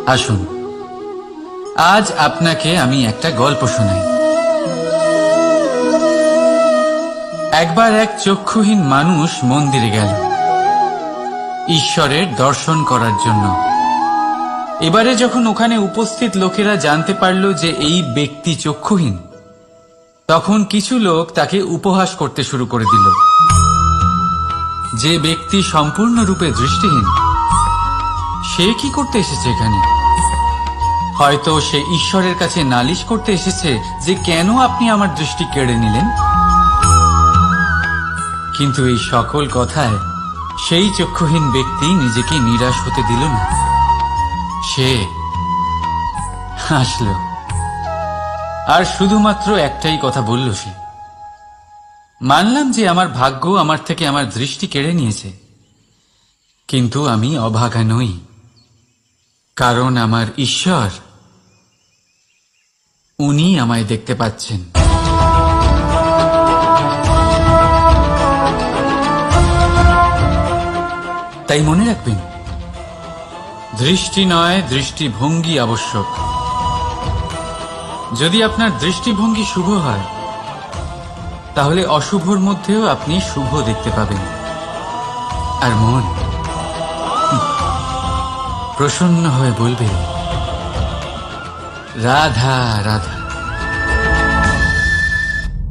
আসুন, আজ আপনাকে আমি একটা গল্প শোনাই। একবার এক চক্ষুহীন মানুষ মন্দিরে গেল ঈশ্বরের দর্শন করার জন্য। এবারে যখন ওখানে উপস্থিত লোকেরা জানতে পারল যে এই ব্যক্তি চক্ষুহীন, তখন কিছু লোক তাকে উপহাস করতে শুরু করে দিল। যে ব্যক্তি সম্পূর্ণরূপে দৃষ্টিহীন, সে কি করতে এসেছে এখানে? হয়তো সে ঈশ্বরের কাছে নালিশ করতে এসেছে যে কেন আপনি আমার দৃষ্টি কেড়ে নিলেন। কিন্তু এই সকল কথায় সেই চক্ষুহীন ব্যক্তি নিজেকে নিরাশ হতে দিল না। সে হাসল আর শুধুমাত্র একটাই কথা বলল সে, মানলাম যে আমার ভাগ্য আমার থেকে আমার দৃষ্টি কেড়ে নিয়েছে, কিন্তু আমি অভাগা নই, কারণ আমার ঈশ্বর, উনি আমায় দেখতে পাচ্ছেন। তাই মনে রাখবেন, দৃষ্টি নয়, দৃষ্টিভঙ্গি আবশ্যক। যদি আপনার দৃষ্টিভঙ্গি শুভ হয়, তাহলে অশুভর মধ্যেও আপনি শুভ দেখতে পাবেন। আর মন প্রসন্ন হয়ে বলবে, রাধা রাধা।